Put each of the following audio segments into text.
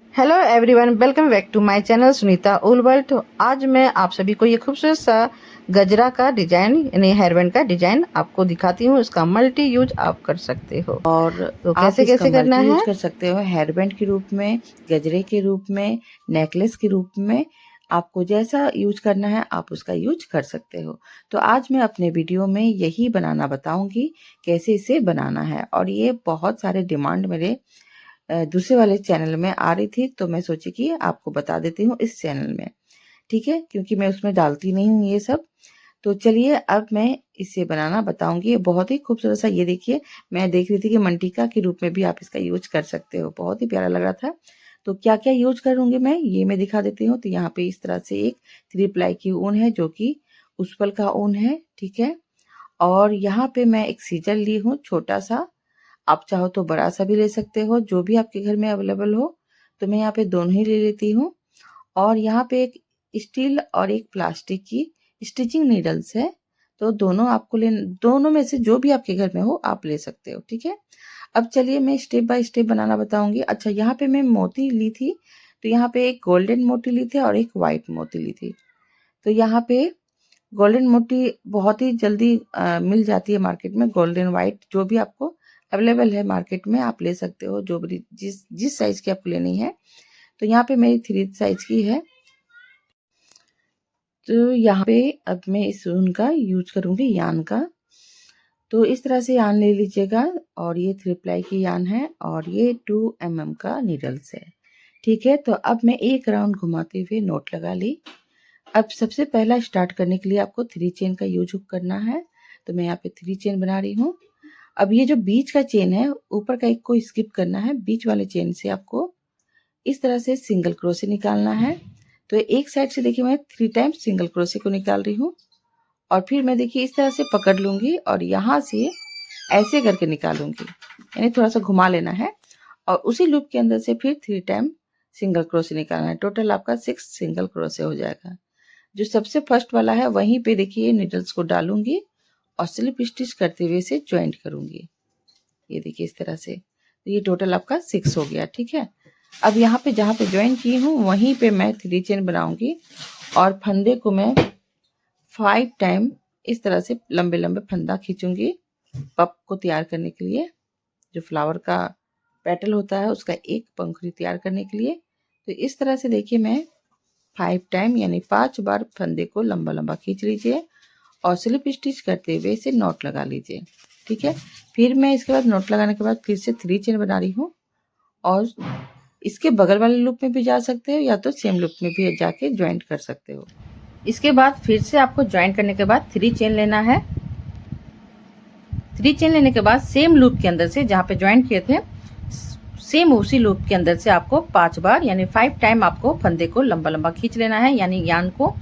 Hello everyone, welcome back to my channel Sunita उल world. तो आज मैं आप सभी को ये खूबसूरत सा गजरा का डिजाइन यानी हेयरबैंड का डिजाइन आपको दिखाती हूँ। इसका मल्टी यूज आप कर सकते हो। और तो आप कैसे इसका कैसे करना मल्टी यूज है। कर सकते हो, हेयरबैंड के रूप में, गजरे के रूप में, नेकलेस के रूप में। आपको जैसा यूज करना है आप उसका यूज कर सकते हो। तो आज मैं अपने वीडियो में यही बनाना बताऊंगी कैसे इसे बनाना है। और ये बहुत सारे डिमांड मेरे दूसरे वाले चैनल में आ रही थी, तो मैं सोची कि आपको बता देती हूँ इस चैनल में। ठीक है, क्योंकि मैं उसमें डालती नहीं हूँ ये सब। तो चलिए अब मैं इसे बनाना बताऊंगी। ये बहुत ही खूबसूरत सा, ये देखिए, मैं देख रही थी कि मंटिका के रूप में भी आप इसका यूज कर सकते हो। बहुत ही प्यारा लग रहा था। तो क्या क्या यूज करूंगी मैं दिखा देती हूँ। तो यहाँ पे इस तरह से एक 3 प्लाई की ऊन है जो कि उस्पल का ऊन है। ठीक है, और यहाँ पे मैं एक सीजर ली हूँ छोटा सा। आप चाहो तो बड़ा सा भी ले सकते हो, जो भी आपके घर में अवेलेबल हो। तो मैं यहाँ पे दोनों ही ले लेती हूँ। और यहाँ पे एक स्टील और एक प्लास्टिक की स्टिचिंग नीडल्स है। तो दोनों आपको दोनों में से जो भी आपके घर में हो आप ले सकते हो। ठीक है, अब चलिए मैं स्टेप बाय स्टेप बनाना बताऊंगी। अच्छा, यहाँ पे मैं मोती ली थी। तो यहाँ पे एक गोल्डन मोती ली थी और एक वाइट मोती ली थी। तो यहाँ पे गोल्डन मोती बहुत ही जल्दी मिल जाती है मार्केट में। गोल्डन वाइट जो भी आपको अवेलेबल है मार्केट में आप ले सकते हो, जो भी जिस जिस साइज की आपको लेनी है। तो यहाँ पे मेरी 3 साइज की है। तो यहाँ पे अब मैं इस ऊन का यूज करूंगी, यान का। तो इस तरह से यान ले लीजिएगा। और ये 3 प्लाई की यान है और ये 2 mm का नीडल्स है। ठीक है, तो अब मैं एक राउंड घुमाते हुए नोट लगा ली। अब सबसे पहला स्टार्ट करने के लिए आपको 3 चेन का यूज करना है। तो मैं यहाँ पे 3 चेन बना रही हूँ। अब ये जो बीच का चेन है, ऊपर का एक को स्किप करना है। बीच वाले चेन से आपको इस तरह से सिंगल क्रोशे निकालना है। तो एक साइड से देखिए मैं 3 टाइम्स सिंगल क्रोशे को निकाल रही हूँ। और फिर मैं देखिए इस तरह से पकड़ लूंगी और यहाँ से ऐसे करके निकालूंगी, यानी थोड़ा सा घुमा लेना है। और उसी लूप के अंदर से फिर 3 टाइम सिंगल क्रोशे निकालना है। टोटल आपका 6 सिंगल क्रोशे हो जाएगा। जो सबसे फर्स्ट वाला है वहीं पे देखिए निडल्स को डालूंगी और स्लिप स्टिच करते हुए इसे ज्वाइंट करूंगी। ये देखिए इस तरह से। तो ये टोटल आपका 6 हो गया। ठीक है, अब यहाँ पे जहाँ पे ज्वाइन की हूँ वहीं पे मैं 3 चेन बनाऊंगी और फंदे को मैं 5 टाइम इस तरह से लंबे लंबे फंदा खींचूंगी पप को तैयार करने के लिए। जो फ्लावर का पेटल होता है उसका एक पंखुड़ी तैयार करने के लिए। तो इस तरह से देखिए मैं 5 टाइम यानी 5 बार फंदे को लंबा लंबा खींच लीजिए और स्लिप स्टिच करते हुए इसे नॉट लगा लीजिए। ठीक है, फिर मैं इसके बाद नॉट लगाने के बाद फिर से 3 चेन बना रही हूँ। और इसके बगल वाले लूप में भी जा सकते हो या तो सेम लूप में भी जाके ज्वाइंट कर सकते हो। इसके बाद फिर से आपको ज्वाइंट करने के बाद 3 चेन लेना है। 3 चेन लेने के बाद सेम लूप के अंदर से जहाँ पे ज्वाइंट किए थे, सेम उसी लूप के अंदर से आपको 5 बार यानी 5 टाइम आपको फंदे को लंबा लंबा खींच लेना है, यानी यान को।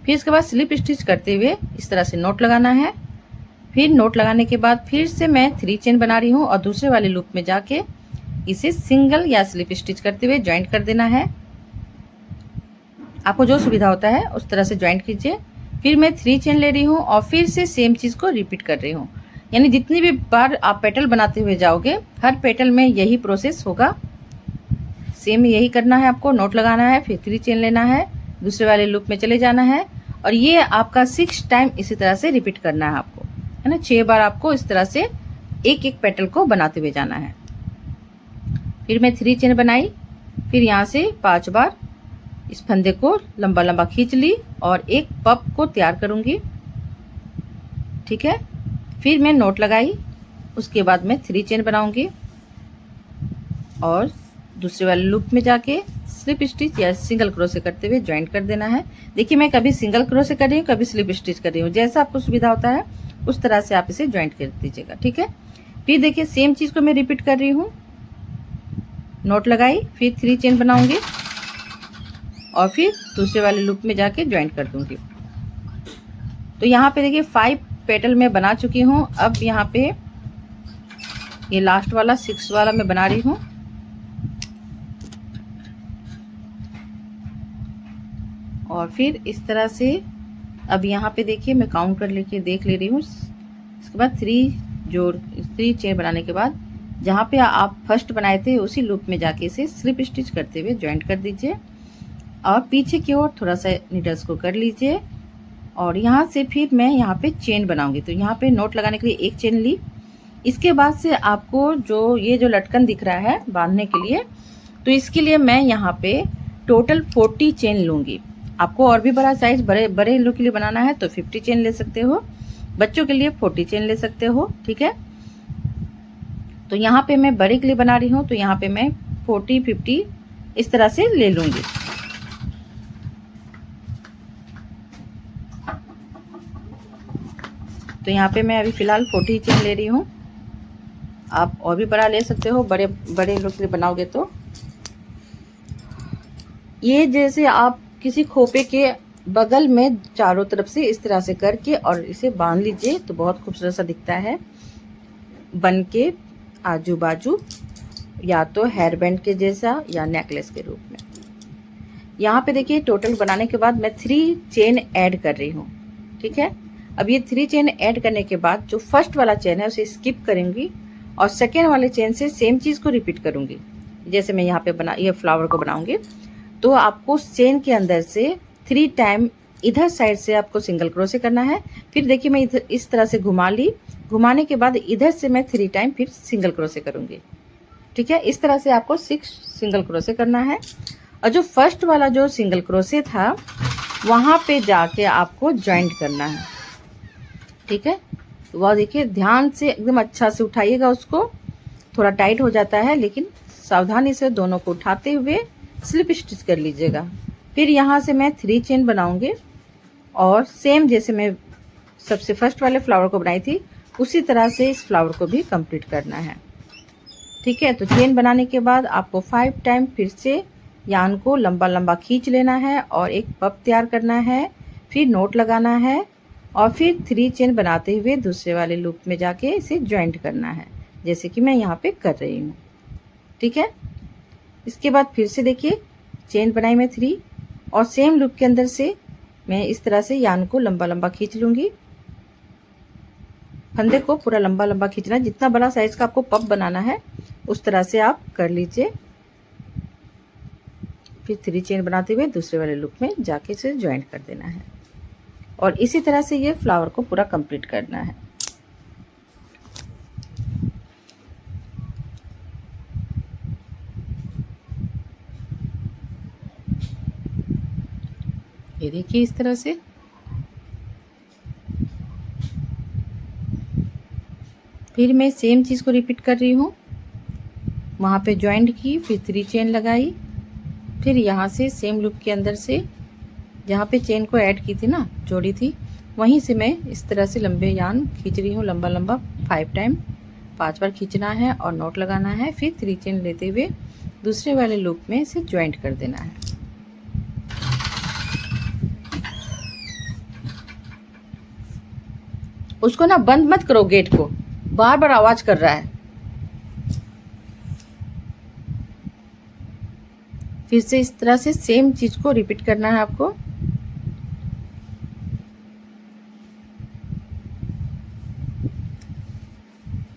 फिर इसके बाद स्लिप स्टिच करते हुए इस तरह से नोट लगाना है। फिर नोट लगाने के बाद फिर से मैं 3 चेन बना रही हूँ और दूसरे वाले लूप में जाके इसे सिंगल या स्लिप स्टिच करते हुए ज्वाइंट कर देना है। आपको जो सुविधा होता है उस तरह से ज्वाइंट कीजिए। फिर मैं 3 चेन ले रही हूँ और फिर से सेम चीज़ को रिपीट कर रही हूँ, यानी जितनी भी बार आप पेटल बनाते हुए जाओगे हर पेटल में यही प्रोसेस होगा। सेम यही करना है आपको। नोट लगाना है, फिर 3 चेन लेना है, दूसरे वाले लूप में चले जाना है और ये आपका 6 टाइम इसी तरह से रिपीट करना है आपको, है ना। 6 बार आपको इस तरह से एक एक पेटल को बनाते हुए जाना है। फिर मैं 3 चेन बनाई, फिर यहाँ से 5 बार इस फंदे को लंबा लंबा खींच ली और एक पप को तैयार करूंगी। ठीक है, फिर मैं नोट लगाई, उसके बाद मैं 3 चेन बनाऊंगी और दूसरे वाले लूप में जाके स्लिप स्टिच या सिंगल क्रोशे करते हुए ज्वाइंट कर देना है। देखिए मैं कभी सिंगल क्रोशे कर रही हूँ, कभी स्लिप स्टिच कर रही हूँ, जैसा आपको सुविधा होता है उस तरह से आप इसे ज्वाइंट कर दीजिएगा। ठीक है, फिर देखिए सेम चीज को मैं रिपीट कर रही हूँ। नोट लगाई, फिर 3 चेन बनाऊंगी और फिर दूसरे वाले लूप में जाके ज्वाइंट कर दूंगी। तो यहाँ पे देखिए 5 पेटल मैं बना चुकी हूँ। अब यहाँ पे ये लास्ट वाला 6 वाला मैं बना रही हूँ। और फिर इस तरह से अब यहाँ पे देखिए मैं काउंट कर लेके देख ले रही हूँ। इसके बाद 3 चेन बनाने के बाद जहाँ पे आप फर्स्ट बनाए थे उसी लूप में जाके इसे स्लिप स्टिच करते हुए ज्वाइंट कर दीजिए और पीछे की ओर थोड़ा सा नीडल्स को कर लीजिए और यहाँ से फिर मैं यहाँ पे चेन बनाऊंगी। तो यहाँ पे नोट लगाने के लिए एक चेन ली। इसके बाद से आपको जो ये जो लटकन दिख रहा है बांधने के लिए, तो इसके लिए मैं यहाँ पे टोटल 40 चेन लूँगी। आपको और भी बड़ा साइज बड़े लोग के लिए बनाना है तो 50 चेन ले सकते हो, बच्चों के लिए 40 चेन ले सकते हो, ठीक है। तो यहाँ पे मैं बड़े के लिए बना रही हूँ तो यहाँ पे मैं 40-50 इस तरह से ले लूँगी। तो यहाँ पे मैं अभी फ़िलहाल 40 चेन ले रही हूँ। आप और भी बड़ा ले सकते हो, बड़े लोग के लिए बनाओगे तो। ये जैसे आप किसी खोपे के बगल में चारों तरफ से इस तरह से करके और इसे बांध लीजिए तो बहुत खूबसूरत सा दिखता है बन के आजू बाजू, या तो हेयर बैंड के जैसा या नेकलेस के रूप में। यहाँ पे देखिए टोटल बनाने के बाद मैं 3 चेन ऐड कर रही हूँ, ठीक है। अब ये 3 चेन ऐड करने के बाद जो फर्स्ट वाला चेन है उसे स्किप करूँगी और सेकेंड वाले चेन से सेम चीज़ को रिपीट करूँगी। जैसे मैं यहाँ पे ये फ्लावर को बनाऊँगी तो आपको चेन के अंदर से 3 टाइम इधर साइड से आपको सिंगल क्रोशे करना है। फिर देखिए मैं इधर इस तरह से घुमा ली, घुमाने के बाद इधर से मैं 3 टाइम फिर सिंगल क्रोशे करूँगी, ठीक है। इस तरह से आपको 6 सिंगल क्रोशे करना है। और जो फर्स्ट वाला जो सिंगल क्रोशे था वहाँ पे जाके आपको ज्वाइंट करना है, ठीक है। तो वह देखिए ध्यान से एकदम अच्छा से उठाइएगा उसको, थोड़ा टाइट हो जाता है लेकिन सावधानी से दोनों को उठाते हुए स्लिप स्टिच कर लीजिएगा। फिर यहाँ से मैं 3 चेन बनाऊंगी और सेम जैसे मैं सबसे फर्स्ट वाले फ्लावर को बनाई थी उसी तरह से इस फ्लावर को भी कंप्लीट करना है, ठीक है। तो चेन बनाने के बाद आपको 5 टाइम फिर से यान को लंबा लंबा खींच लेना है और एक पफ तैयार करना है, फिर नोट लगाना है और फिर 3 चेन बनाते हुए दूसरे वाले लूप में जाके इसे ज्वाइंट करना है, जैसे कि मैं यहाँ पे कर रही हूँ, ठीक है। इसके बाद फिर से देखिए चेन बनाई मैं 3 और सेम लूप के अंदर से मैं इस तरह से यान को लंबा लंबा खींच लूँगी। फंदे को पूरा लंबा लंबा खींचना है, जितना बड़ा साइज का आपको पफ बनाना है उस तरह से आप कर लीजिए। फिर 3 चेन बनाते हुए दूसरे वाले लूप में जाके इसे ज्वाइंट कर देना है और इसी तरह से ये फ्लावर को पूरा कंप्लीट करना है। ये देखिए इस तरह से। फिर मैं सेम चीज़ को रिपीट कर रही हूँ, वहाँ पे ज्वाइंट की, फिर 3 चेन लगाई, फिर यहाँ से सेम लूप के अंदर से जहाँ पे चेन को ऐड की थी ना, जोड़ी थी, वहीं से मैं इस तरह से लंबे यान खींच रही हूँ लंबा लंबा 5 टाइम, 5 बार खींचना है और नोट लगाना है। फिर 3 चेन लेते हुए दूसरे वाले लूप में इसे ज्वाइंट कर देना है। उसको ना बंद मत करो, गेट को बार बार आवाज कर रहा है। फिर से इस तरह से सेम चीज को रिपीट करना है आपको।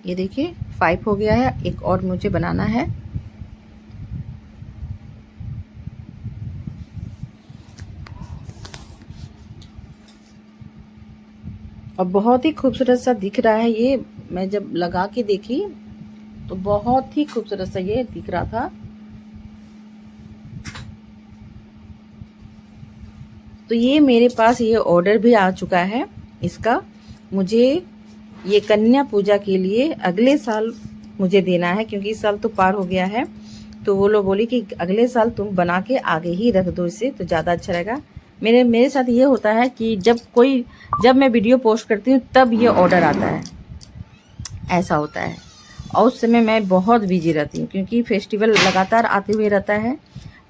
ये देखिए 5 हो गया है, एक और मुझे बनाना है। और बहुत ही खूबसूरत सा दिख रहा है ये, मैं जब लगा के देखी तो बहुत ही खूबसूरत सा ये दिख रहा था। तो ये मेरे पास ये ऑर्डर भी आ चुका है इसका। मुझे ये कन्या पूजा के लिए अगले साल मुझे देना है, क्योंकि इस साल तो पार हो गया है। तो वो लोग बोली कि अगले साल तुम बना के आगे ही रख दो इसे, तो ज़्यादा अच्छा रहेगा। मेरे साथ ये होता है कि जब मैं वीडियो पोस्ट करती हूँ तब ये ऑर्डर आता है, ऐसा होता है। और उस समय मैं बहुत बिजी रहती हूँ क्योंकि फेस्टिवल लगातार आते हुए रहता है,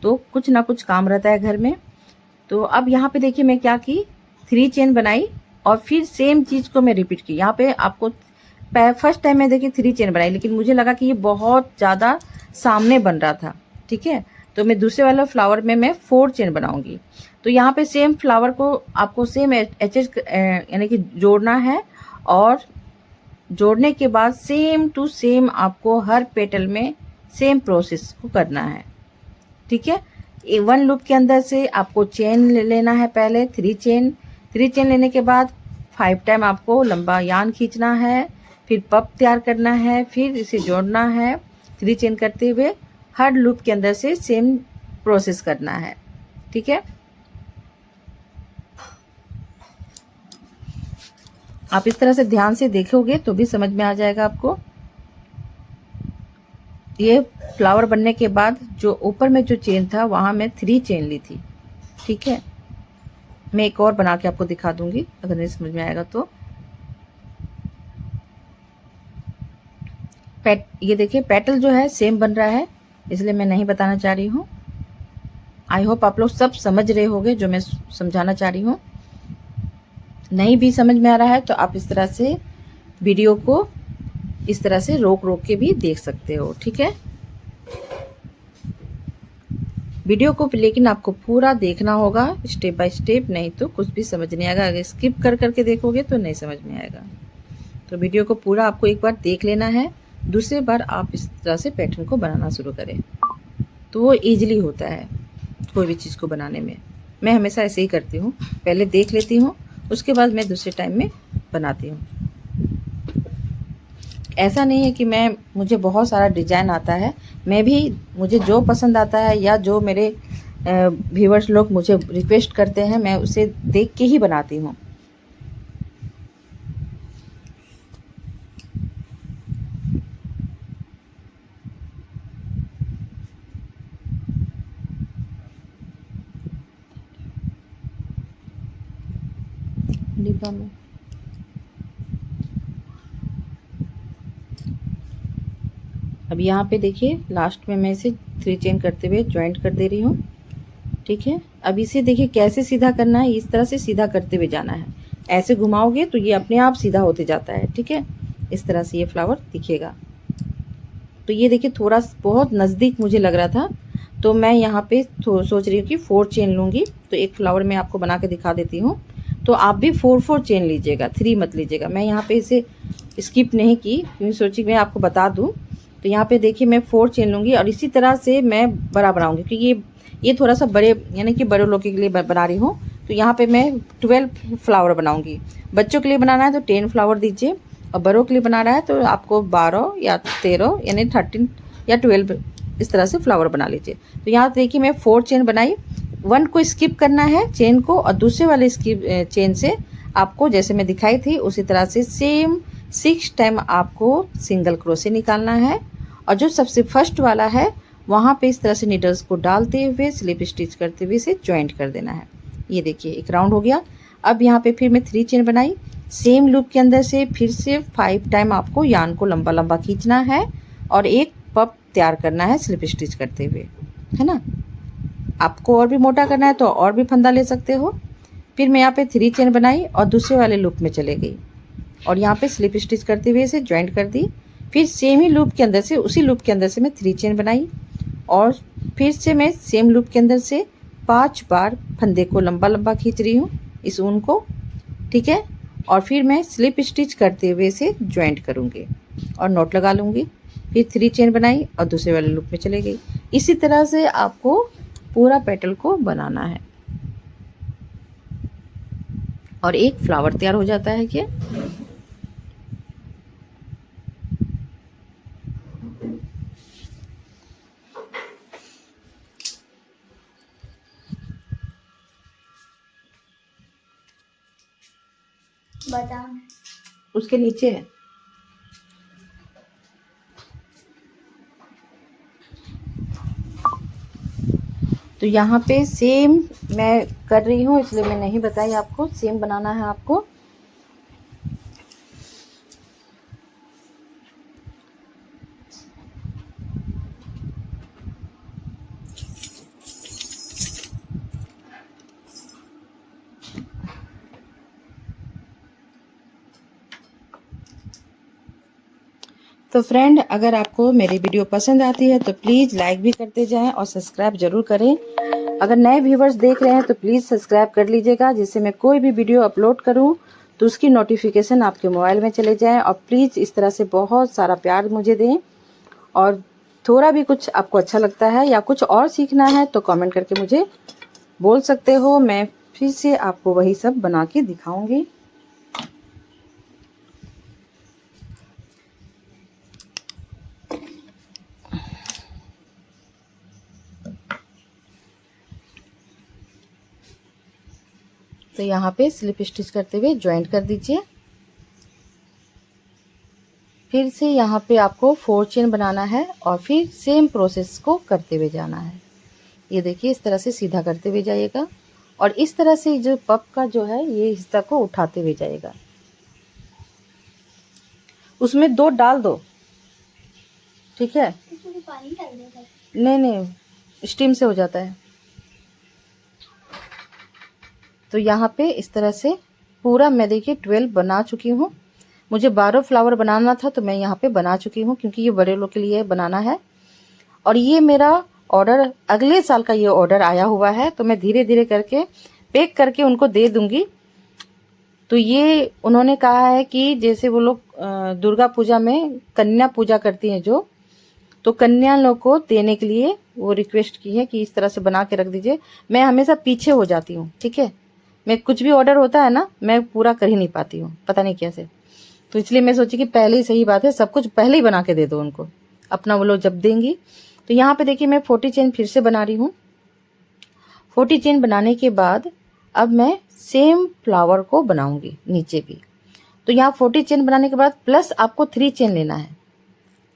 तो कुछ ना कुछ काम रहता है घर में। तो अब यहाँ पे देखिए मैं क्या की, 3 चेन बनाई और फिर सेम चीज़ को मैं रिपीट की। यहाँ पे आपको फर्स्ट टाइम मैं देखिए 3 चेन बनाई, लेकिन मुझे लगा कि ये बहुत ज़्यादा सामने बन रहा था, ठीक है। तो मैं दूसरे वाला फ्लावर में मैं 4 चेन बनाऊंगी। तो यहाँ पे सेम फ्लावर को आपको सेम एचेज यानी कि जोड़ना है और जोड़ने के बाद सेम टू सेम आपको हर पेटल में सेम प्रोसेस को करना है, ठीक है। 1 लूप के अंदर से आपको चेन लेना है, पहले 3 चेन लेने के बाद 5 टाइम आपको लंबा यान खींचना है, फिर पप तैयार करना है, फिर इसे जोड़ना है 3 चेन करते हुए। हर लूप के अंदर से सेम प्रोसेस करना है, ठीक है। आप इस तरह से ध्यान से देखोगे तो भी समझ में आ जाएगा आपको। ये फ्लावर बनने के बाद जो ऊपर में जो चेन था वहां मैं 3 चेन ली थी, ठीक है। मैं एक और बना के आपको दिखा दूंगी अगर नहीं समझ में आएगा तो। ये देखिए पेटल जो है सेम बन रहा है, इसलिए मैं नहीं बताना चाह रही हूँ। आई होप आप लोग सब समझ रहे होंगे जो मैं समझाना चाह रही हूँ। नहीं भी समझ में आ रहा है तो आप इस तरह से वीडियो को इस तरह से रोक रोक के भी देख सकते हो, ठीक है। वीडियो को लेकिन आपको पूरा देखना होगा स्टेप बाय स्टेप, नहीं तो कुछ भी समझ नहीं आएगा। अगर स्किप कर करके देखोगे तो नहीं समझ में आएगा। तो वीडियो को पूरा आपको एक बार देख लेना है, दूसरी बार आप इस तरह से पैटर्न को बनाना शुरू करें तो वो ईजिली होता है कोई भी चीज़ को बनाने में। मैं हमेशा ऐसे ही करती हूँ, पहले देख लेती हूँ, उसके बाद मैं दूसरे टाइम में बनाती हूँ। ऐसा नहीं है कि मुझे बहुत सारा डिजाइन आता है, मैं भी मुझे जो पसंद आता है या जो मेरे व्यूअर्स लोग मुझे रिक्वेस्ट करते हैं मैं उसे देख के ही बनाती हूँ। डिब्बा में अब यहाँ पे देखिए लास्ट में मैं इसे 3 चेन करते हुए ज्वाइंट कर दे रही हूँ, ठीक है। अब इसे देखिए कैसे सीधा करना है, इस तरह से सीधा करते हुए जाना है। ऐसे घुमाओगे तो ये अपने आप सीधा होते जाता है, ठीक है। इस तरह से ये फ्लावर दिखेगा। तो ये देखिए थोड़ा बहुत नज़दीक मुझे लग रहा था तो मैं यहाँ पे सोच रही हूँ कि 4 चेन लूँगी। तो एक फ्लावर मैं आपको बना के दिखा देती हूँ। तो आप भी 4 चेन लीजिएगा, 3 मत लीजिएगा। मैं यहाँ पे इसे स्किप नहीं की क्योंकि सोची मैं आपको बता दूँ। तो यहाँ पे देखिए मैं 4 चेन लूँगी और इसी तरह से मैं बड़ा बनाऊँगी क्योंकि ये थोड़ा सा बड़े यानी कि बड़े लोगों के लिए बना रही हूँ। तो यहाँ पे मैं 12 फ्लावर बनाऊँगी। बच्चों के लिए बनाना है तो 10 फ्लावर दीजिए और बड़ों के लिए बना रहा है तो आपको 12 या 13 यानी 13 या 12 इस तरह से फ्लावर बना लीजिए। तो यहाँ देखिए मैं 4 चेन बनाई, 1 को स्किप करना है चेन को और दूसरे वाले स्किप चेन से आपको जैसे मैं दिखाई थी उसी तरह से सेम 6 टाइम आपको सिंगल क्रोशे निकालना है। और जो सबसे फर्स्ट वाला है वहाँ पे इस तरह से नीडल्स को डालते हुए स्लिप स्टिच करते हुए इसे ज्वाइंट कर देना है। ये देखिए एक राउंड हो गया। अब यहाँ पे फिर मैं 3 चेन बनाई, सेम लूप के अंदर से फिर से 5 टाइम आपको यान को लंबा लंबा खींचना है और एक पप तैयार करना है स्लिप स्टिच करते हुए, है ना। आपको और भी मोटा करना है तो और भी फंदा ले सकते हो। फिर मैं यहाँ पे 3 चेन बनाई और दूसरे वाले लूप में चले गई और यहाँ पे स्लिप स्टिच करते हुए इसे ज्वाइंट कर दी। फिर सेम ही लूप के अंदर से उसी लूप के अंदर से मैं 3 चेन बनाई और फिर से मैं सेम लूप के अंदर से 5 बार फंदे को लंबा लंबा खींच रही हूँ इस ऊन को, ठीक है। और फिर मैं स्लिप स्टिच करते हुए इसे ज्वाइंट करूँगी और नॉट लगा लूँगी। फिर 3 चेन बनाई और दूसरे वाले लूप में चले गई। इसी तरह से आपको पूरा पेटल को बनाना है और एक फ्लावर तैयार हो जाता है। क्या बादाम उसके नीचे है। तो यहाँ पे सेम मैं कर रही हूँ इसलिए मैं नहीं बताई आपको, सेम बनाना है आपको। तो फ्रेंड अगर आपको मेरी वीडियो पसंद आती है तो प्लीज़ लाइक भी करते जाएं और सब्सक्राइब जरूर करें। अगर नए व्यूवर्स देख रहे हैं तो प्लीज़ सब्सक्राइब कर लीजिएगा जिससे मैं कोई भी वीडियो अपलोड करूं तो उसकी नोटिफिकेशन आपके मोबाइल में चले जाएं। और प्लीज़ इस तरह से बहुत सारा प्यार मुझे दें। और थोड़ा भी कुछ आपको अच्छा लगता है या कुछ और सीखना है तो कमेंट करके मुझे बोल सकते हो। मैं फिर से आपको वही सब बना के दिखाऊंगी। तो यहाँ पे स्लिप स्टिच करते हुए ज्वाइंट कर दीजिए। फिर से यहाँ पे आपको 4 चेन बनाना है और फिर सेम प्रोसेस को करते हुए जाना है। ये देखिए इस तरह से सीधा करते हुए जाइएगा और इस तरह से जो पप का जो है ये हिस्सा को उठाते हुए जाइएगा। उसमें 2 डाल दो, ठीक है। इसमें पानी डालने का? नहीं नहीं, स्टीम से हो जाता है। तो यहाँ पे इस तरह से पूरा मैं देखिए 12 बना चुकी हूँ। मुझे 12 फ्लावर बनाना था तो मैं यहाँ पे बना चुकी हूँ, क्योंकि ये बड़े लोग के लिए बनाना है। और ये मेरा ऑर्डर अगले साल का ये ऑर्डर आया हुआ है, तो मैं धीरे धीरे करके पैक करके उनको दे दूंगी। तो ये उन्होंने कहा है कि जैसे वो लोग दुर्गा पूजा में कन्या पूजा करती हैं जो, तो कन्या लोग को देने के लिए वो रिक्वेस्ट की है कि इस तरह से बना के रख दीजिए। मैं हमेशा पीछे हो जाती हूँ, ठीक है। मैं कुछ भी ऑर्डर होता है ना, मैं पूरा कर ही नहीं पाती हूँ, पता नहीं कैसे। तो इसलिए मैं सोची कि पहले ही सही बात है, सब कुछ पहले ही बना के दे दो उनको, अपना वो लोग जब देंगी। तो यहाँ पे देखिए मैं 40 चेन फिर से बना रही हूँ। 40 चेन बनाने के बाद अब मैं सेम फ्लावर को बनाऊंगी नीचे भी। तो यहाँ 40 चेन बनाने के बाद प्लस आपको 3 चेन लेना है,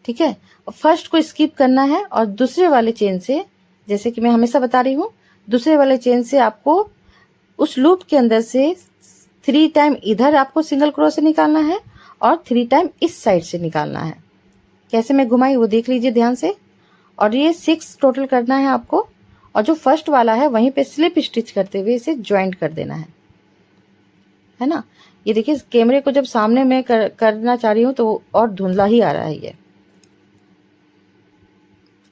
ठीक है। फर्स्ट को स्किप करना है और दूसरे वाले चेन से, जैसे कि मैं हमेशा बता रही हूँ, दूसरे वाले चेन से आपको उस लूप के अंदर से 3 टाइम इधर आपको सिंगल क्रोशे निकालना है और 3 टाइम इस साइड से निकालना है। कैसे मैं घुमाई वो देख लीजिए ध्यान से। और ये 6 टोटल करना है आपको। और जो फर्स्ट वाला है वहीं पे स्लिप स्टिच करते हुए इसे ज्वाइंट कर देना है ना। ये देखिए कैमरे को जब सामने मैं करना चाह रही हूँ तो और धुंधला ही आ रहा है ये।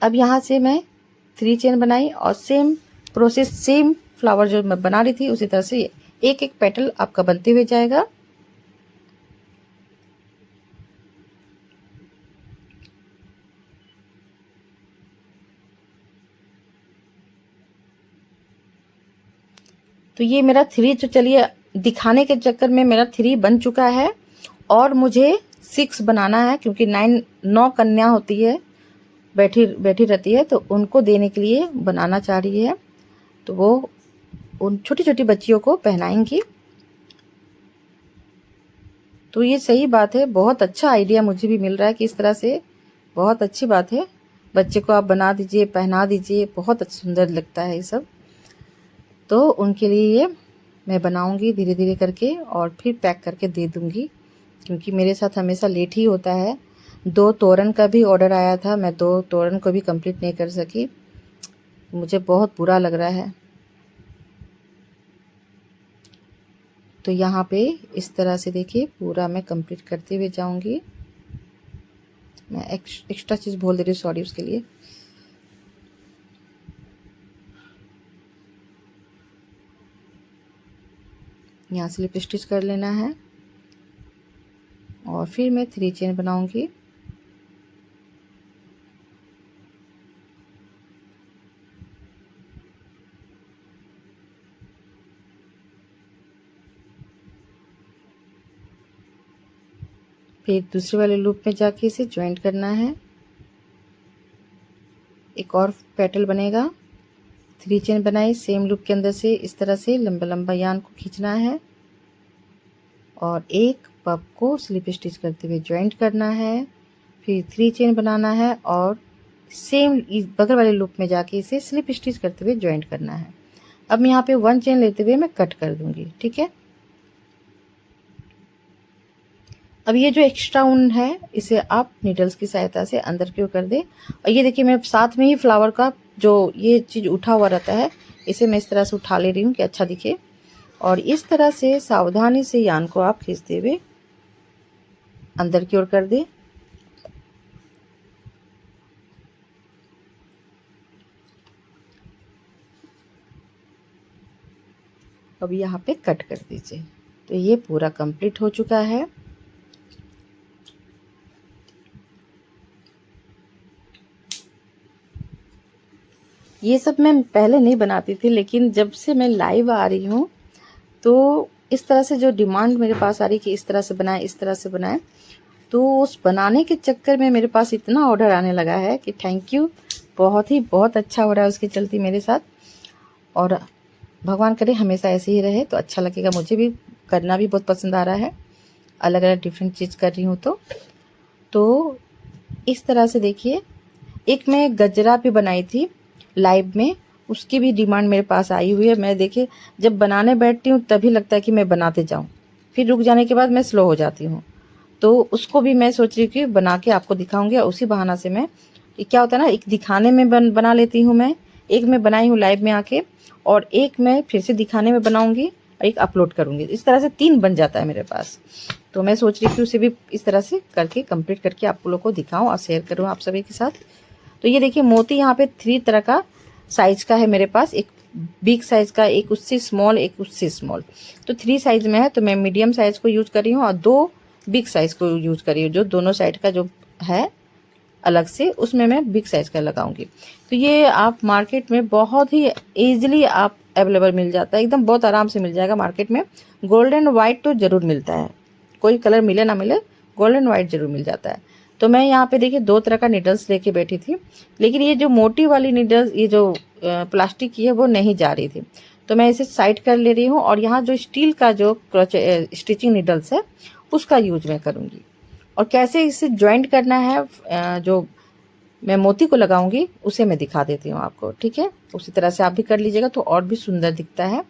अब यहाँ से मैं 3 चेन बनाई और सेम प्रोसेस, सेम फ्लावर जो मैं बना रही थी उसी तरह से एक एक पेटल आपका बनते हुए जाएगा। तो ये मेरा 3 जो, चलिए दिखाने के चक्कर में मेरा 3 बन चुका है और मुझे 6 बनाना है, क्योंकि 9 कन्या होती है, बैठी बैठी रहती है, तो उनको देने के लिए बनाना चाह रही है। तो वो उन छोटी छोटी बच्चियों को पहनाएंगी। तो ये सही बात है, बहुत अच्छा आइडिया मुझे भी मिल रहा है कि इस तरह से बहुत अच्छी बात है। बच्चे को आप बना दीजिए, पहना दीजिए, बहुत सुंदर लगता है ये सब। तो उनके लिए ये मैं बनाऊंगी धीरे धीरे करके और फिर पैक करके दे दूंगी, क्योंकि मेरे साथ हमेशा लेट ही होता है। 2 तोरण का भी ऑर्डर आया था, मैं 2 तोरण को भी कंप्लीट नहीं कर सकी। मुझे बहुत बुरा लग रहा है। तो यहाँ पे इस तरह से देखिए पूरा मैं कंप्लीट करते हुए जाऊंगी। मैं एक्स्ट्रा चीज़ बोल दे रही हूँ, सॉरी उसके लिए। यहाँ स्लिप स्टिच कर लेना है और फिर मैं 3 चेन बनाऊंगी। फिर दूसरे वाले लूप में जाके इसे ज्वाइंट करना है। एक और पेटल बनेगा। 3 चेन बनाई, सेम लूप के अंदर से इस तरह से लंबा लंबा यान को खींचना है और एक पप को स्लिप स्टिच करते हुए ज्वाइंट करना है। फिर 3 चेन बनाना है और सेम बगल वाले लूप में जाके इसे स्लिप स्टिच करते हुए ज्वाइंट करना है। अब मैं यहाँ पे 1 चेन लेते हुए मैं कट कर दूंगी, ठीक है। अब ये जो एक्स्ट्रा ऊन है इसे आप नीडल्स की सहायता से अंदर की ओर कर दें। और ये देखिए मैं साथ में ही फ्लावर का जो ये चीज़ उठा हुआ रहता है इसे मैं इस तरह से उठा ले रही हूँ कि अच्छा दिखे। और इस तरह से सावधानी से यान को आप खींचते हुए अंदर की ओर कर दें। अब यहाँ पे कट कर दीजिए। तो ये पूरा कंप्लीट हो चुका है। ये सब मैं पहले नहीं बनाती थी, लेकिन जब से मैं लाइव आ रही हूँ तो इस तरह से जो डिमांड मेरे पास आ रही कि इस तरह से बनाए, इस तरह से बनाए, तो उस बनाने के चक्कर में मेरे पास इतना ऑर्डर आने लगा है कि थैंक यू, बहुत अच्छा हो रहा है उसके चलते मेरे साथ। और भगवान करे हमेशा ऐसे ही रहे तो अच्छा लगेगा। मुझे भी करना भी बहुत पसंद आ रहा है, अलग अलग डिफरेंट चीज़ कर रही हूँ। तो इस तरह से देखिए, एक मैं गजरा भी बनाई थी लाइव में, उसकी भी डिमांड मेरे पास आई हुई है। मैं देखिए जब बनाने बैठती हूँ तभी लगता है कि मैं बनाते जाऊँ, फिर रुक जाने के बाद मैं स्लो हो जाती हूँ। तो उसको भी मैं सोच रही हूँ कि बना के आपको दिखाऊंगी। और उसी बहाना से मैं, क्या होता है ना, एक दिखाने में बना लेती हूँ मैं, एक मैं बनाई हूँ लाइव में आके, और एक मैं फिर से दिखाने में बनाऊंगी, और एक अपलोड करूंगी। इस तरह से 3 बन जाता है मेरे पास। तो मैं सोच रही थी उसे भी इस तरह से करके कंप्लीट करके आप लोगों को दिखाऊं और शेयर करूं आप सभी के साथ। तो ये देखिए मोती यहाँ पे 3 तरह का साइज का है मेरे पास, एक बिग साइज का, एक उससे स्मॉल, एक उससे स्मॉल। तो 3 साइज में है, तो मैं मीडियम साइज को यूज कर रही हूँ और 2 बिग साइज को यूज कर रही हूँ। जो दोनों साइड का जो है अलग से, उसमें मैं बिग साइज का लगाऊंगी। तो ये आप मार्केट में बहुत ही ईजिली आप अवेलेबल मिल जाता है, एकदम बहुत आराम से मिल जाएगा मार्केट में। गोल्डन वाइट तो जरूर मिलता है, कोई कलर मिले ना मिले, गोल्डन वाइट जरूर मिल जाता है। तो मैं यहाँ पे देखिए 2 तरह का नीडल्स लेके बैठी थी, लेकिन ये जो मोटी वाली नीडल्स, ये जो प्लास्टिक की है, वो नहीं जा रही थी। तो मैं इसे साइड कर ले रही हूँ, और यहाँ जो स्टील का जो स्टिचिंग नीडल्स है उसका यूज मैं करूँगी। और कैसे इसे ज्वाइंट करना है, जो मैं मोती को लगाऊंगी उसे मैं दिखा देती हूँ आपको, ठीक है। उसी तरह से आप भी कर लीजिएगा तो और भी सुंदर दिखता है।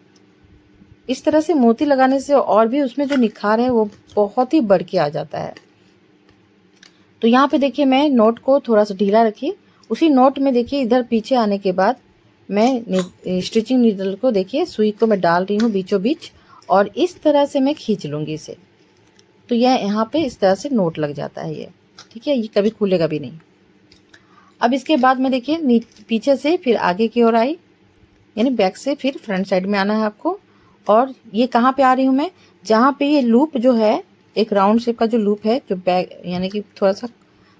इस तरह से मोती लगाने से और भी उसमें जो निखार है वो बहुत ही बढ़ के आ जाता है। तो यहाँ पे देखिए मैं नोट को थोड़ा सा ढीला रखी, उसी नोट में देखिए इधर पीछे आने के बाद मैं स्टिचिंग नीडल को देखिए सुई को मैं डाल रही हूँ बीचों बीच, और इस तरह से मैं खींच लूंगी इसे। तो यह यहाँ पे इस तरह से नोट लग जाता है ये, ठीक है। ये कभी खुलेगा भी नहीं। अब इसके बाद में देखिए पीछे से फिर आगे की ओर आई, यानी बैक से फिर फ्रंट साइड में आना है आपको। और ये कहाँ पे आ रही हूँ मैं, जहाँ पे ये लूप जो है, एक राउंड शेप का जो लूप है, जो बैक यानी कि थोड़ा सा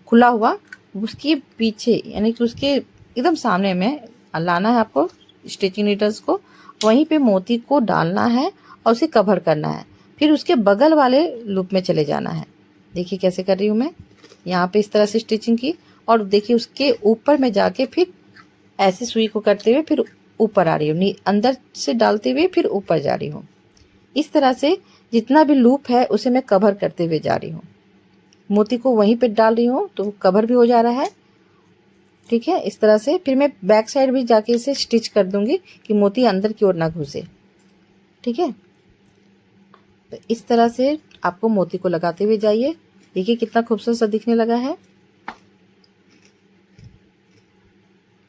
खुला हुआ, उसके पीछे यानी कि उसके एकदम सामने में लाना है आपको स्टिचिंग नीडल्स को। वहीं पे मोती को डालना है और उसे कवर करना है, फिर उसके बगल वाले लूप में चले जाना है। देखिए कैसे कर रही हूँ मैं, यहाँ पे इस तरह से स्टिचिंग की, और देखिए उसके ऊपर में जाके फिर ऐसे सुई को करते हुए फिर ऊपर आ रही हूँ, अंदर से डालते हुए फिर ऊपर जा रही हूँ। इस तरह से जितना भी लूप है उसे मैं कवर करते हुए जा रही हूँ। मोती को वहीं पे डाल रही हूँ तो कवर भी हो जा रहा है, ठीक है। इस तरह से फिर मैं बैक साइड भी जाके इसे स्टिच कर दूंगी कि मोती अंदर की ओर ना घुसे, ठीक है। तो इस तरह से आपको मोती को लगाते हुए जाइए। देखिए कितना खूबसूरत सा दिखने लगा है।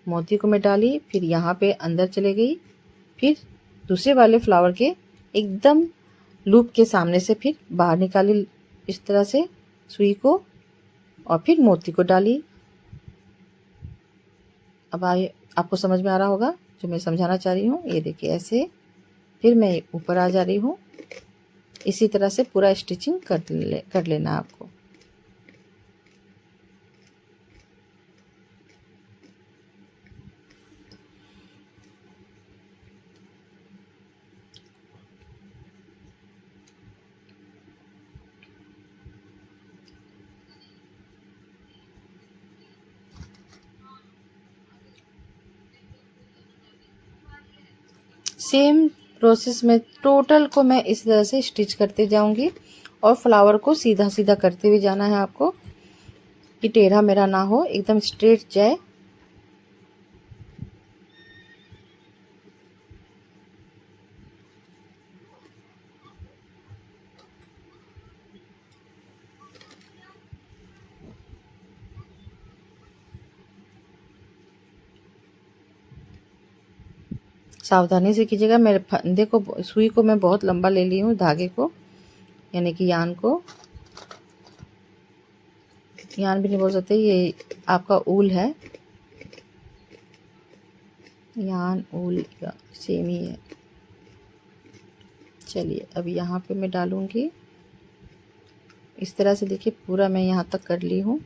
मोती को मैं डाली, फिर यहाँ पे अंदर चले गई, फिर दूसरे वाले फ्लावर के एकदम लूप के सामने से फिर बाहर निकाली इस तरह से सुई को, और फिर मोती को डाली। अब आपको समझ में आ रहा होगा जो मैं समझाना चाह रही हूँ। ये देखिए ऐसे फिर मैं ऊपर आ जा रही हूँ। इसी तरह से पूरा स्टिचिंग कर लेना आपको। सेम प्रोसेस में टोटल को मैं इस तरह से स्टिच करते जाऊंगी, और फ्लावर को सीधा सीधा करते हुए जाना है आपको कि टेढ़ा मेढ़ा ना हो, एकदम स्ट्रेट जाए। सावधानी से कीजिएगा। मेरे फंदे को, सुई को मैं बहुत लंबा ले ली हूँ, धागे को यानी कि यान को, यान भी नहीं बोल सकते, ये आपका ऊल है, यान ऊल सेम ही है। चलिए अब यहाँ पे मैं डालूँगी। इस तरह से देखिए पूरा मैं यहाँ तक कर ली हूँ।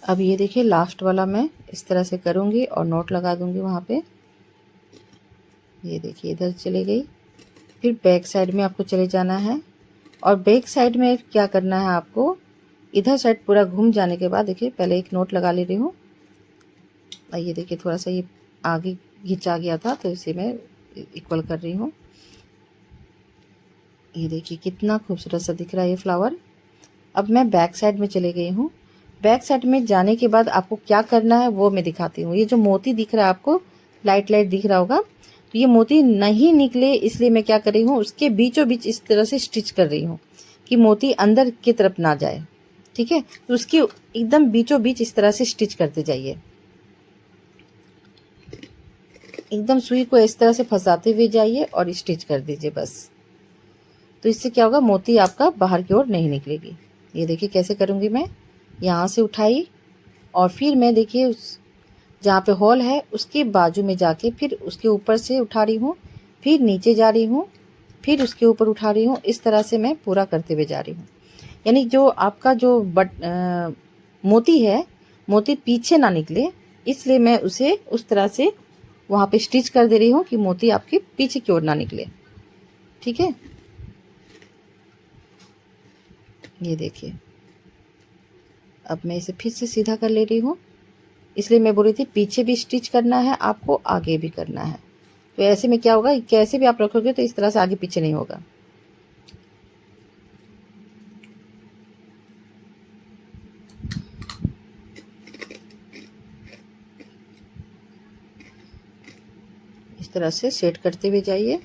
अब ये देखिए लास्ट वाला मैं इस तरह से करूँगी और नोट लगा दूँगी वहाँ पे। ये देखिए इधर चली गई। फिर बैक साइड में आपको चले जाना है और बैक साइड में क्या करना है आपको, इधर साइड पूरा घूम जाने के बाद देखिए पहले एक नोट लगा ले रही हूँ। ये देखिए थोड़ा सा ये आगे खिंचा गया था तो इसे मैं इक्वल कर रही हूँ। ये देखिए कितना खूबसूरत सा दिख रहा है ये फ्लावर। अब मैं बैक साइड में चले गई हूँ। बैक साइड में जाने के बाद आपको क्या करना है वो मैं दिखाती हूँ। ये जो मोती दिख रहा है आपको, लाइट लाइट दिख रहा होगा, तो ये मोती नहीं निकले इसलिए मैं क्या कर रही हूँ, उसके बीचों बीच इस तरह से स्टिच कर रही हूँ कि मोती अंदर की तरफ ना जाए। ठीक है, तो उसकी एकदम बीचों बीच इस तरह से स्टिच करते जाइए। एकदम सुई को इस तरह से फंसाते हुए जाइए और स्टिच कर दीजिए बस। तो इससे क्या होगा, मोती आपका बाहर की ओर नहीं निकलेगी। ये देखिए कैसे करूँगी मैं। यहाँ से उठाई और फिर मैं देखिए उस जहाँ पे होल है उसके बाजू में जाके फिर उसके ऊपर से उठा रही हूँ, फिर नीचे जा रही हूँ, फिर उसके ऊपर उठा रही हूँ। इस तरह से मैं पूरा करते हुए जा रही हूँ। यानी जो आपका जो मोती है, मोती पीछे ना निकले, इसलिए मैं उसे उस तरह से वहाँ पे स्टिच कर दे रही हूँ कि मोती आपके पीछे की ओर ना निकले। ठीक है, ये देखिए अब मैं इसे फिर से सीधा कर ले रही हूँ। इसलिए मैं बोल रही थी पीछे भी स्टिच करना है आपको, आगे भी करना है। तो ऐसे में क्या होगा, कैसे भी आप रखोगे तो इस तरह से आगे पीछे नहीं होगा। इस तरह से सेट करते हुए जाइए।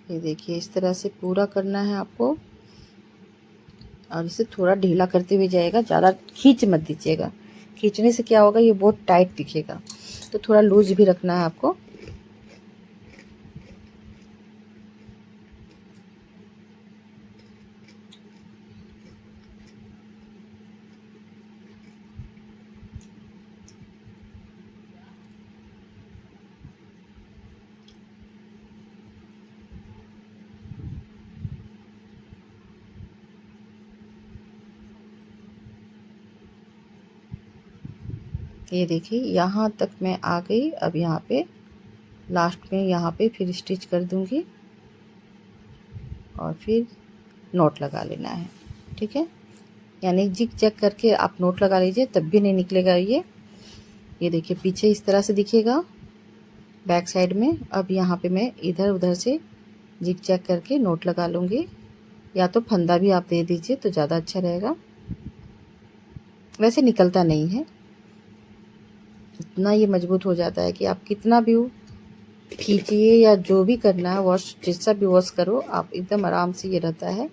ये देखिए इस तरह से पूरा करना है आपको और इसे थोड़ा ढीला करते हुए जाएगा, ज़्यादा खींच मत दीजिएगा। खींचने से क्या होगा, ये बहुत टाइट दिखेगा, तो थोड़ा लूज भी रखना है आपको। ये देखिए यहाँ तक मैं आ गई। अब यहाँ पे लास्ट में यहाँ पे फिर स्टिच कर दूंगी और फिर नोट लगा लेना है। ठीक है, यानी जिग जैग करके आप नोट लगा लीजिए, तब भी नहीं निकलेगा ये देखिए पीछे इस तरह से दिखेगा बैक साइड में। अब यहाँ पे मैं इधर उधर से जिग जैग करके नोट लगा लूँगी, या तो फंदा भी आप दे दीजिए तो ज़्यादा अच्छा रहेगा। वैसे निकलता नहीं है, इतना ये मजबूत हो जाता है कि आप कितना भी खींचिए या जो भी करना है, वॉश जैसा भी वॉश करो आप, एकदम आराम से ये रहता है।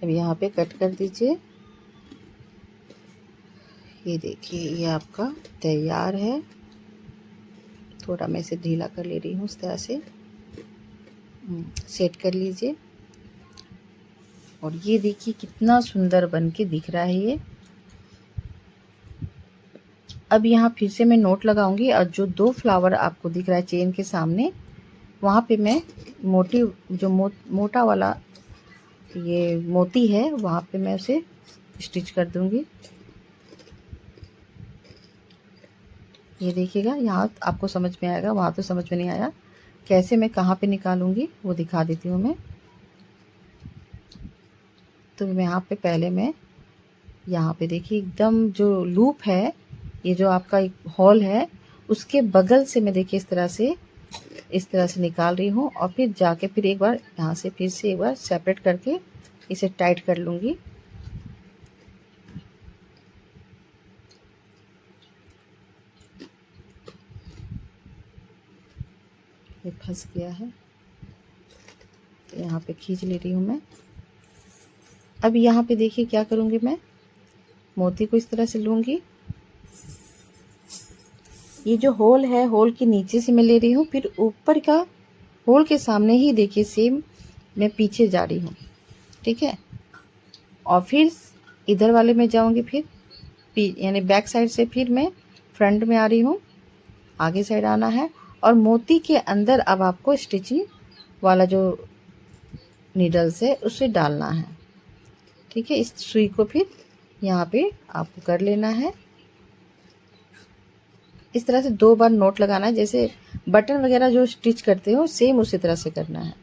अब यहाँ पे कट कर दीजिए। ये देखिए ये आपका तैयार है। थोड़ा मैं इसे ढीला कर ले रही हूँ इस तरह से। सेट कर लीजिए और ये देखिए कितना सुंदर बन के दिख रहा है ये। अब यहाँ फिर से मैं नोट लगाऊंगी और जो 2 फ्लावर आपको दिख रहा है चेन के सामने, वहाँ पे मैं मोटा वाला ये मोती है, वहाँ पे मैं उसे स्टिच कर दूंगी। ये देखिएगा यहाँ आपको समझ में आएगा, वहाँ तो समझ में नहीं आया। कैसे मैं कहाँ पे निकालूंगी वो दिखा देती हूँ मैं। तो यहाँ पे पहले मैं यहाँ पे देखिए एकदम जो लूप है, ये जो आपका एक हॉल है, उसके बगल से मैं देखिए इस तरह से निकाल रही हूँ और फिर जाके फिर एक बार यहाँ से फिर से एक बार सेपरेट करके इसे टाइट कर लूँगी। ये फंस गया है तो यहाँ पे खींच ले रही हूँ मैं। अब यहाँ पे देखिए क्या करूँगी, मैं मोती को इस तरह से लूँगी, ये जो होल है होल के नीचे से मैं ले रही हूँ, फिर ऊपर का होल के सामने ही देखिए सेम मैं पीछे जा रही हूँ, ठीक है। और फिर इधर वाले में जाऊँगी, फिर यानी बैक साइड से फिर मैं फ्रंट में आ रही हूँ, आगे साइड आना है और मोती के अंदर अब आपको स्टिचिंग वाला जो नीडल्स है उसे डालना है, ठीक है। इस सुई को फिर यहाँ पे आपको कर लेना है, इस तरह से 2 बार नोट लगाना है, जैसे बटन वगैरह जो स्टिच करते हो सेम उसी तरह से करना है।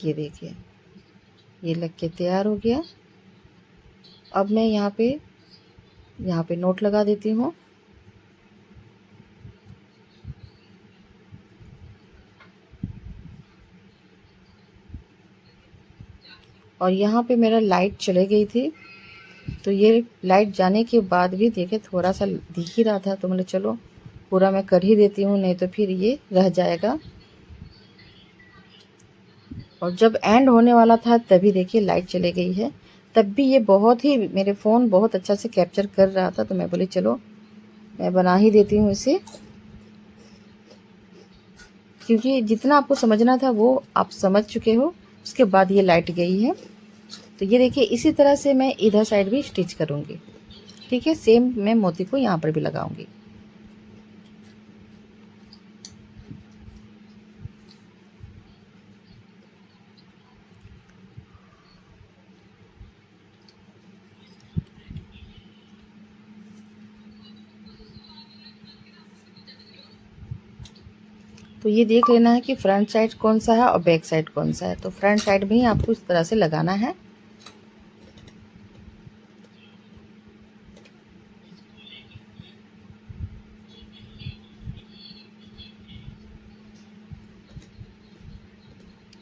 ये देखिए ये लग के तैयार हो गया। अब मैं यहाँ पे नोट लगा देती हूँ। और यहाँ पे मेरा लाइट चले गई थी, तो ये लाइट जाने के बाद भी देखिए थोड़ा सा दिख ही रहा था, तो मैंने चलो पूरा मैं कर ही देती हूँ, नहीं तो फिर ये रह जाएगा। और जब एंड होने वाला था तभी देखिए लाइट चले गई है, तब भी ये बहुत ही मेरे फ़ोन बहुत अच्छा से कैप्चर कर रहा था, तो मैं बोली चलो मैं बना ही देती हूँ इसे, क्योंकि जितना आपको समझना था वो आप समझ चुके हो। उसके बाद ये लाइट गई है, तो ये देखिए इसी तरह से मैं इधर साइड भी स्टिच करूँगी, ठीक है। सेम मैं मोती को यहाँ पर भी लगाऊंगी। तो ये देख लेना है कि फ्रंट साइड कौन सा है और बैक साइड कौन सा है, तो फ्रंट साइड भी आपको इस तरह से लगाना है।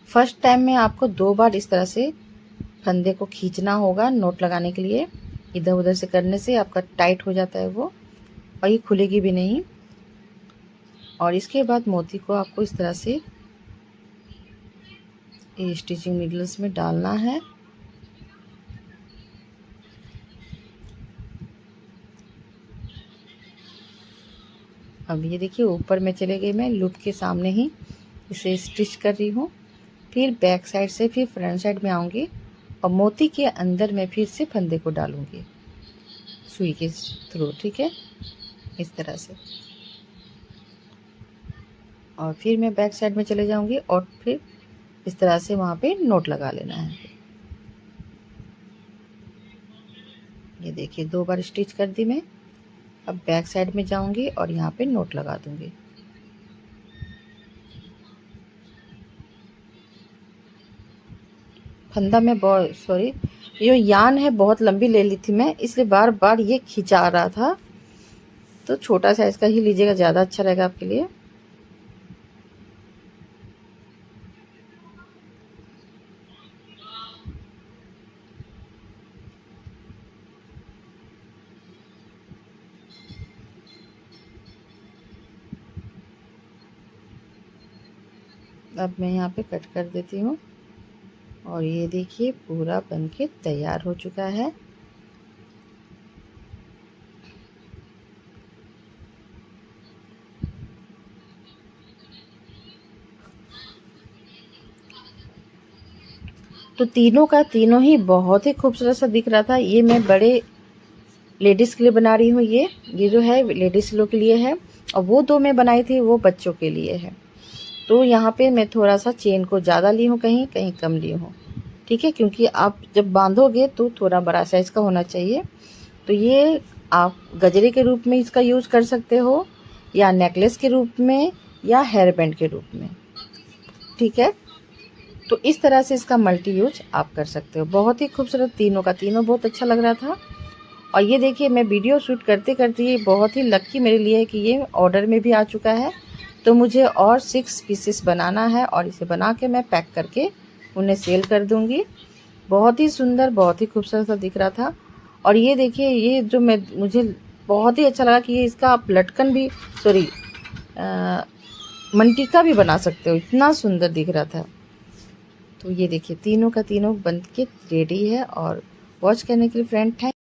फर्स्ट टाइम में आपको 2 बार इस तरह से फंदे को खींचना होगा नोट लगाने के लिए, इधर उधर से करने से आपका टाइट हो जाता है वो और ये खुलेगी भी नहीं। और इसके बाद मोती को आपको इस तरह से स्टिचिंग नीडल्स में डालना है। अब ये देखिए ऊपर में चले गई, मैं लूप के सामने ही इसे स्टिच कर रही हूँ, फिर बैक साइड से फिर फ्रंट साइड में आऊँगी और मोती के अंदर मैं फिर से फंदे को डालूँगी सुई के थ्रू, ठीक है, इस तरह से। और फिर मैं बैक साइड में चले जाऊँगी और फिर इस तरह से वहाँ पे नोट लगा लेना है। ये देखिए 2 बार स्टिच कर दी मैं। अब बैक साइड में जाऊँगी और यहाँ पे नोट लगा दूँगी। फंदा में ये यान है बहुत लंबी ले ली थी मैं, इसलिए बार बार ये खिंचा रहा था, तो छोटा साइज का ही लीजिएगा, ज़्यादा अच्छा रहेगा आपके लिए। अब मैं यहाँ पे कट कर देती हूँ और ये देखिए पूरा बनके तैयार हो चुका है। तो तीनों का तीनों ही बहुत ही खूबसूरत सा दिख रहा था। ये मैं बड़े लेडीज़ के लिए बना रही हूँ, ये जो है लेडीज़ लोग के लिए है, और वो 2 मैं बनाई थी वो बच्चों के लिए है। तो यहाँ पे मैं थोड़ा सा चेन को ज़्यादा ली हूँ, कहीं कहीं कम ली हूँ, ठीक है, क्योंकि आप जब बांधोगे तो थोड़ा बड़ा साइज़ का होना चाहिए। तो ये आप गजरे के रूप में इसका यूज़ कर सकते हो, या नेकलेस के रूप में, या हेयर बैंड के रूप में, ठीक है। तो इस तरह से इसका मल्टी यूज आप कर सकते हो। बहुत ही खूबसूरत, तीनों का तीनों बहुत अच्छा लग रहा था। और ये देखिए मैं वीडियो शूट करते करते ये बहुत ही लकी मेरे लिए है कि ये ऑर्डर में भी आ चुका है। तो मुझे और 6 पीसेस बनाना है और इसे बना के मैं पैक करके उन्हें सेल कर दूँगी। बहुत ही सुंदर, बहुत ही खूबसूरत सा दिख रहा था। और ये देखिए ये जो मुझे बहुत ही अच्छा लगा कि ये इसका आप लटकन भी मनटीका भी बना सकते हो, इतना सुंदर दिख रहा था। तो ये देखिए तीनों का तीनों बन के रेडी है। और वॉच करने के लिए फ्रेंड थैंक